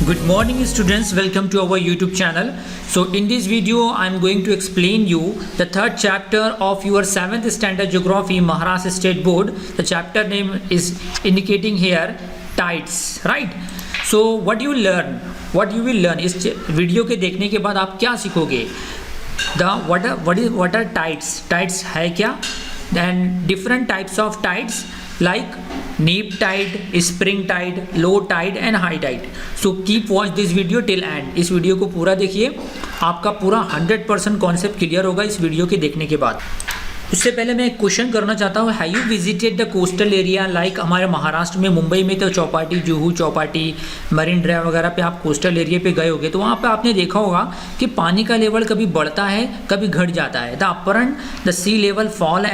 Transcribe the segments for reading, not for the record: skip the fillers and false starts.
Good morning students, welcome to our YouTube channel. So in this video I am going to explain you the third chapter of your 7th standard geography Maharashtra State Board. The chapter name is indicating here tides, right? So what you will learn इस video के देखने के बाद आप क्या सीखोगे? What are tides? Tides है क्या? Then different types of tides like neap tide, spring tide, low tide and high tide. So keep watch this video till end. इस वीडियो को पूरा देखिए, आपका पूरा 100% कॉन्सेप्ट क्लियर होगा इस वीडियो के देखने के बाद। उससे पहले मैं एक क्वेश्चन करना चाहता हूँ, have you visited the coastal area like हमारे महाराष्ट्र में मुंबई में तो चौपाटी, जुहू चौपाटी, मरीन ड्राइव वगैरह पे आप कोस्टल एरिया पे गए होंगे, तो वहाँ पे आपने देखा होगा कि पानी का लेवल कभी बढ़ता है कभी घट जाता है। The upper the sea level fall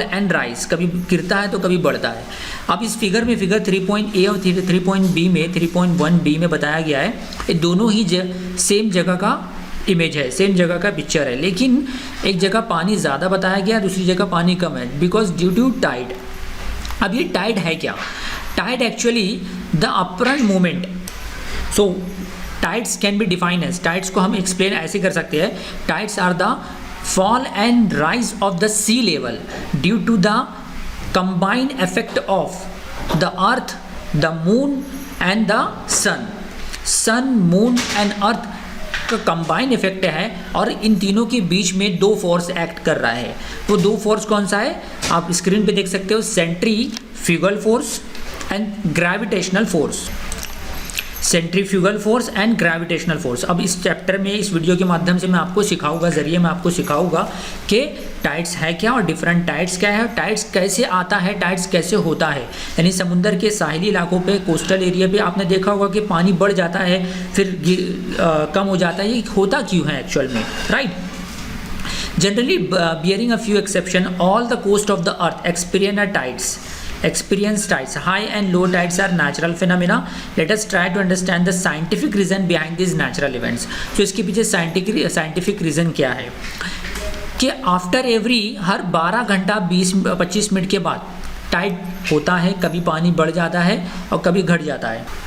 and rise, कभी गिरता है तो कभी बढ़ता है। अब इस फिगर में फिगर 3.A और 3.B में 3.1B में बताया गया है, ये दोनों ही सेम जगह का इमेज है, सेम जगह का पिक्चर है, लेकिन एक जगह पानी ज़्यादा बताया गया, दूसरी जगह पानी कम है, बिकॉज ड्यू टू टाइड। अब ये टाइड है क्या? Tide actually the apparent movement. So tides can be define as, tides को हम एक्सप्लेन ऐसे कर सकते हैं, tides are the fall and rise of the sea level due to the combined effect of the earth, the moon and the sun. sun, moon and earth का combine effect है और इन तीनों के बीच में दो फोर्स एक्ट कर रहा है। वो दो फोर्स कौन सा है आप स्क्रीन पे देख सकते हो, centrifugal force and gravitational force. Centrifugal force and gravitational force. अब इस चैप्टर में इस वीडियो के माध्यम से मैं आपको सिखाऊंगा कि टाइड्स है क्या और डिफरेंट टाइड्स क्या है, टाइड्स कैसे आता है, टाइड्स कैसे होता है। यानी समुंदर के साहिली इलाकों पे, कोस्टल एरिया पे आपने देखा होगा कि पानी बढ़ जाता है फिर कम हो जाता है, ये होता क्यों है एक्चुअल में, right? Generally bearing a few exception, all the coast of the earth experience tides. High and low tides are natural phenomena. Let us try to understand the scientific reason behind these natural events. So इसके पीछे scientific reason क्या है कि after every हर 12 घंटा 20-25 minute के बाद Tide होता है, कभी पानी बढ़ जाता है और कभी घट जाता है।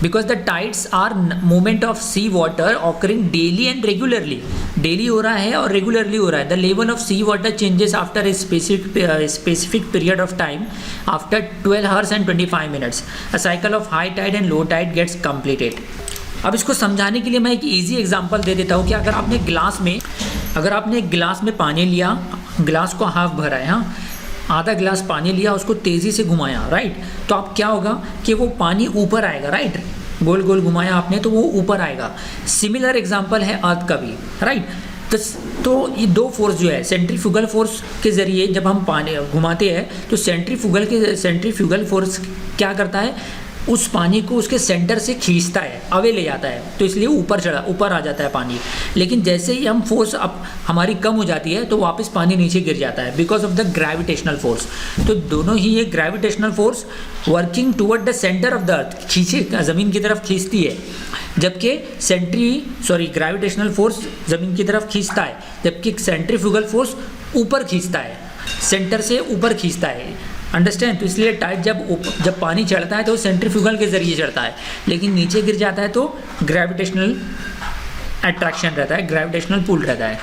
Because the tides are movement of sea water occurring daily and regularly, daily हो रहा है और रेगुलरली हो रहा है। The level of sea water changes after a specific period of time after 12 hours and 25 minutes. A cycle of high tide and low tide gets completed. अब इसको समझाने के लिए मैं एक ईजी एग्जांपल दे देता हूँ कि अगर आपने एक गिलास में पानी लिया, गिलास को हाफ भरा है, हाँ, आधा गिलास पानी लिया, उसको तेज़ी से घुमाया, राइट, तो अब क्या होगा कि वो पानी ऊपर आएगा, राइट, गोल गोल घुमाया आपने तो वो ऊपर आएगा। सिमिलर एग्जांपल है अर्थ का भी, राइट। तो ये दो फोर्स जो है, सेंट्रीफ्यूगल फोर्स के ज़रिए जब हम पानी घुमाते हैं तो सेंट्रीफ्यूगल फोर्स क्या करता है, उस पानी को उसके सेंटर से खींचता है, अवे ले जाता है, तो इसलिए ऊपर आ जाता है पानी। लेकिन जैसे ही हम फोर्स अब हमारी कम हो जाती है तो वापस पानी नीचे गिर जाता है because of the gravitational force. तो दोनों ही ये gravitational force working toward the centre of the अर्थ ज़मीन की तरफ खींचती है, जबकि ग्रेविटेशनल फोर्स ज़मीन की तरफ खींचता है, जबकि सेंट्रीफ्यूगल फोर्स ऊपर खींचता है, सेंटर से ऊपर खींचता है। अंडरस्टैंड? तो इसलिए टाइड जब पानी चढ़ता है तो सेंट्रीफ्यूगल के जरिए चढ़ता है, लेकिन नीचे गिर जाता है तो ग्रेविटेशनल अट्रैक्शन रहता है, ग्रेविटेशनल पुल रहता है।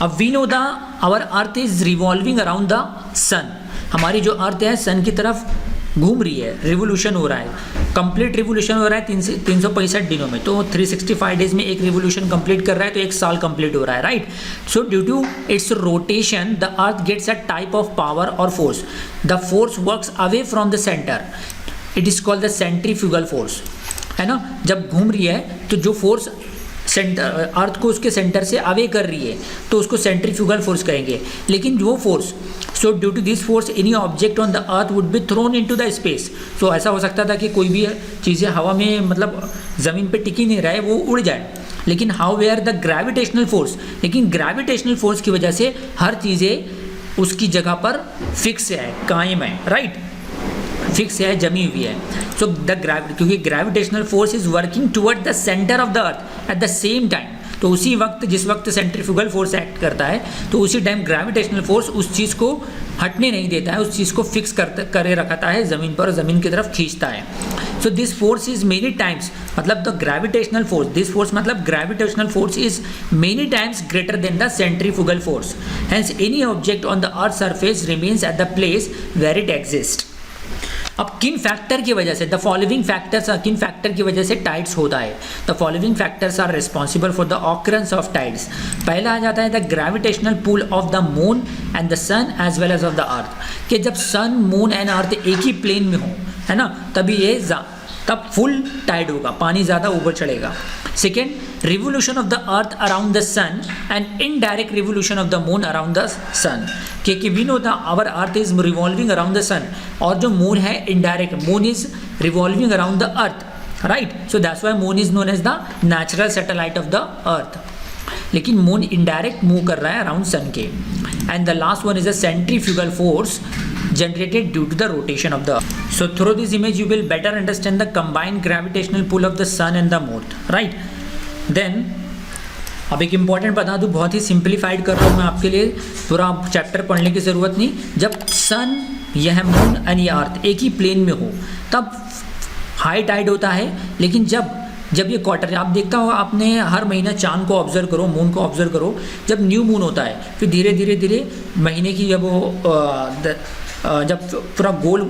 अब we know our earth is revolving around the sun. हमारी जो अर्थ है सन की तरफ घूम रही है, रिवोल्यूशन हो रहा है, कंप्लीट रिवोल्यूशन हो रहा है 365 दिनों में। तो 365 डेज में एक रिवोल्यूशन कंप्लीट कर रहा है तो एक साल कंप्लीट हो रहा है, right. So due to its rotation the earth gets a type of power और force. The force works away from the centre, it is called the centrifugal force, है ना। जब घूम रही है तो जो फोर्स अर्थ को उसके सेंटर से अवे कर रही है तो उसको सेंट्रीफ्यूगल फोर्स कहेंगे। लेकिन वो force, so due to this force any object on the earth would be thrown into the space. तो ऐसा हो सकता था कि कोई भी चीज़ें हवा में, मतलब ज़मीन पे टिकी नहीं रहे, वो उड़ जाए। लेकिन how were the gravitational force, लेकिन ग्रेविटेशनल फोर्स की वजह से हर चीज़ें उसकी जगह पर फिक्स है, कायम है, राइट, फिक्स है, जमी हुई है। सो क्योंकि gravitational force is working toward the centre of the earth at the same time. तो उसी वक्त जिस वक्त सेंट्रीफ्यूगल फोर्स एक्ट करता है तो उसी टाइम ग्रेविटेशनल फोर्स उस चीज़ को हटने नहीं देता है, उस चीज़ को फिक्स करे रखता है ज़मीन पर, ज़मीन की तरफ खींचता है। So this force is many times, मतलब the gravitational force, this force मतलब gravitational force is many times greater than the centrifugal force, hence any object on the earth surface remains at the place where it exist. अब किन factor की वजह से, the following factors, किन factor की वजह से टाइड्स होता है, the following factors are responsible for the occurrence of tides. पहला आ जाता है the gravitational pull of the moon and the sun as well as of the earth, कि जब सन मून एंड अर्थ एक ही प्लेन में हो, है ना, तभी ये तब फुल टाइड होगा, पानी ज़्यादा ऊपर चढ़ेगा। Second, revolution of the earth around the sun and indirect revolution of the moon around the sun, क्योंकि we know the our earth is revolving around the sun, और जो मून है indirect, moon is revolving around the earth, right, so that's why moon is known as the natural satellite of the earth, लेकिन moon indirect move कर रहा है around sun के। And the last one is a centrifugal force generated due to the rotation of the earth. So through this image you will better understand the combined gravitational pull of the sun and the moon, right? Then अब एक important बता दूँ, बहुत ही simplified कर रहा हूँ मैं आपके लिए, पूरा चैप्टर पढ़ने की ज़रूरत नहीं। जब सन, यह मून एंड ये अर्थ एक ही प्लेन में हो तब हाई टाइड होता है, लेकिन जब ये क्वार्टर, आप देखता होगा आपने हर महीना चांद को ऑब्जर्व करो, मून को ऑब्जर्व करो, जब न्यू मून होता है फिर धीरे धीरे धीरे महीने की जब वो जब पूरा गोल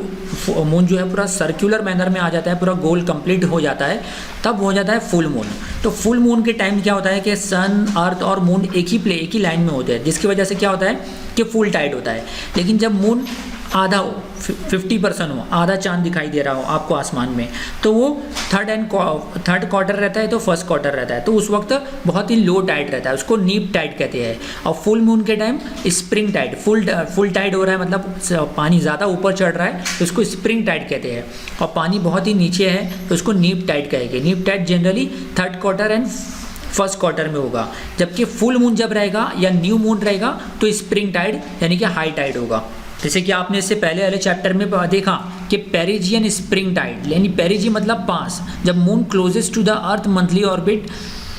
मून जो है पूरा सर्कुलर मैनर में आ जाता है, पूरा गोल कंप्लीट हो जाता है, तब हो जाता है फुल मून। तो फुल मून के टाइम क्या होता है कि सन, अर्थ और मून एक ही लाइन में होते हैं, जिसकी वजह से क्या होता है कि फुल टाइड होता है। लेकिन जब मून आधा हो, 50% हो, आधा चांद दिखाई दे रहा हो आपको आसमान में, तो वो थर्ड क्वार्टर रहता है, तो फर्स्ट क्वार्टर रहता है, तो उस वक्त बहुत ही लो टाइड रहता है, उसको नीप टाइड कहते हैं। और फुल मून के time spring tide, full tide हो रहा है, मतलब पानी ज़्यादा ऊपर चढ़ रहा है, तो उसको स्प्रिंग टाइड कहते हैं। और पानी बहुत ही नीचे है तो उसको नीप टाइड कहेंगे। Neap tide generally third quarter and first quarter में होगा, जबकि फुल मून जब रहेगा या न्यू मून रहेगा तो स्प्रिंग टाइड यानी कि हाई टाइड होगा। जैसे कि आपने इससे पहले वाले चैप्टर में देखा कि पेरिजियन स्प्रिंग टाइड, यानी पेरिजी मतलब पास, जब moon closest to the earth monthly orbit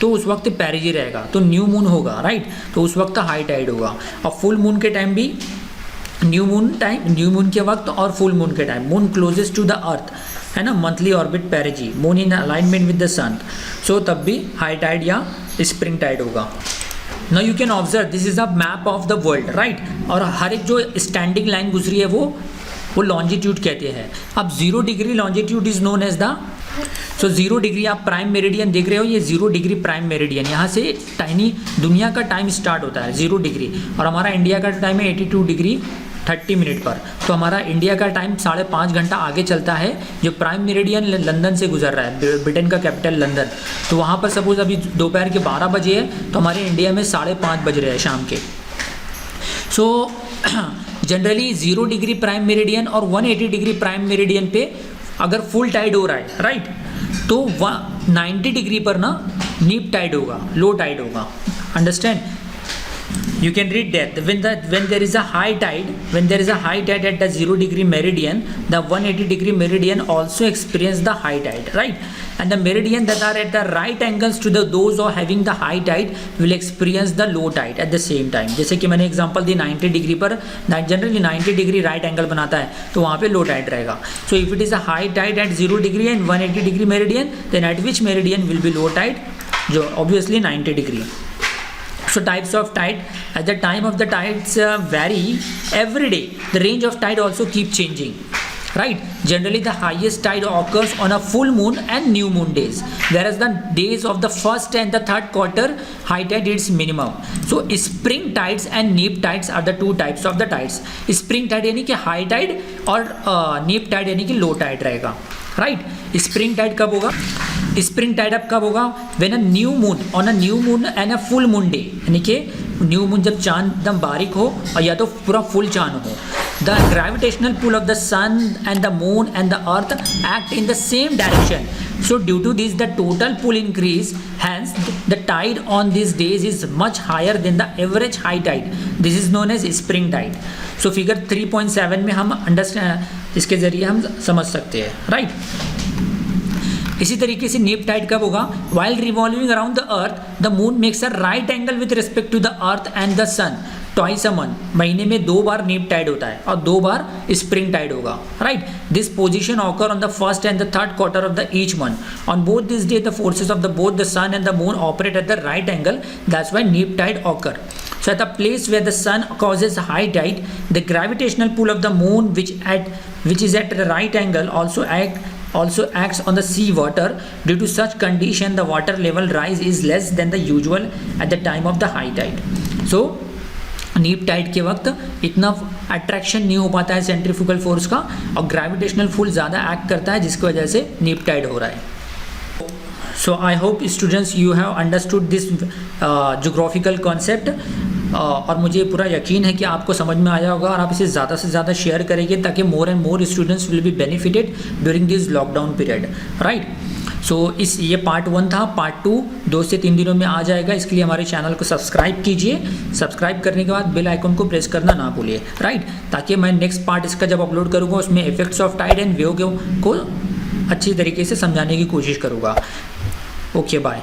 तो उस वक्त पेरिजी रहेगा, तो न्यू मून होगा, राइट, तो उस वक्त हाई टाइड होगा। और फुल मून के टाइम भी न्यू मून के वक्त और फुल मून के time, moon closest to the earth है ना, monthly orbit perigee, moon in alignment with the sun, so तब भी हाई टाइड या स्प्रिंग टाइड होगा। Now you can observe this is a map of the world, right? और हर एक जो standing line गुजरी है वो लॉन्जिट्यूड कहते हैं। अब 0 degree longitude is known as the, so 0 degree आप प्राइम मेरिडियन देख रहे हो, ये 0 डिग्री प्राइम मेरिडियन, यहाँ से टाइनी दुनिया का टाइम स्टार्ट होता है 0 डिग्री, और हमारा इंडिया का टाइम है 82 डिग्री 30 मिनट पर, तो हमारा इंडिया का टाइम 5.5 घंटा आगे चलता है। जो प्राइम मेरिडियन लंदन से गुजर रहा है, ब्रिटेन का कैपिटल लंदन, तो वहाँ पर सपोज अभी दोपहर के 12 बजे है, तो हमारे इंडिया में 5:30 बज रहे हैं शाम के। So generally 0 degree prime meridian और 180 डिग्री प्राइम मेरिडियन पे अगर फुल टाइड हो रहा है, राइट, तो 90 डिग्री पर ना नीप टाइड होगा, लो टाइड होगा, understand. You can read that when there is a high tide at the 0 degree meridian, the 180 degree meridian also experience the high tide, right? And the meridian that are at the right angles to those or having the high tide will experience the low tide at the same time. जैसे कि मैंने example दी 90 degree पर, generally 90 degree right angle बनाता है, तो वहाँ पे low tide रहेगा। So if it is a high tide at 0 degree and 180 degree meridian, then at which meridian will be low tide? जो obviously 90 degree. So types of tide, at the time of the tides vary every day. The range of tide also keep changing, right? Generally the highest tide occurs on a full moon and new moon days, whereas the days of the first and the third quarter high tide is minimum. So spring tides and neap tides are the two types of the tides. Spring tide यानी कि high tide और neap tide यानी कि low tide रहेगा, right? Spring Tide कब होगा? Spring Tide अब कब होगा? When a new moon, on a new moon and a full moon day, यानी कि न्यू मून जब चांद एकदम बारीक हो और या तो पूरा फुल चांद हो। The gravitational pull of the sun and the moon and the earth act in the same direction, so due to this the total pull increase, hence the tide on these days is much higher than the average high tide. This is known as spring tide. So figure 3.7 में हम understand, इसके जरिए हम समझ सकते हैं, right. इसी तरीके से नीप टाइड कब होगा? While revolving around the earth the moon makes a right angle with respect to the earth and the sun twice a month, महीने में 2 बार नीप टाइड होता है और 2 बार स्प्रिंग टाइड होगा, right. This position occur on the first and the third quarter of the each month. On both this day the forces of the both the sun and the moon operate at the right angle, that's why neap tide occur. So at the place where the sun causes high tide, the gravitational pull of the moon, which is at the right angle, also acts on the sea water. Due to such condition, the water level rise is less than the usual at the time of the high tide. So नीप Tide के वक्त इतना attraction नहीं हो पाता है centrifugal force का, और ग्रेविटेशनल पुल ज़्यादा एक्ट करता है, जिसकी वजह से नीप टाइड हो रहा है। So I hope students you have understood this geographical concept, और मुझे पूरा यकीन है कि आपको समझ में आया होगा, और आप इसे ज़्यादा से ज़्यादा शेयर करेंगे ताकि more and more students will be benefited during this lockdown period, right. So ये पार्ट 1 था। पार्ट 2 2 से 3 दिनों में आ जाएगा। इसके लिए हमारे चैनल को सब्सक्राइब कीजिए। सब्सक्राइब करने के बाद बेल आइकन को प्रेस करना ना भूलिए, राइट, ताकि मैं नेक्स्ट पार्ट इसका जब अपलोड करूँगा उसमें effects of tide and wave को अच्छी तरीके से समझाने की कोशिश करूँगा। Okay, bye.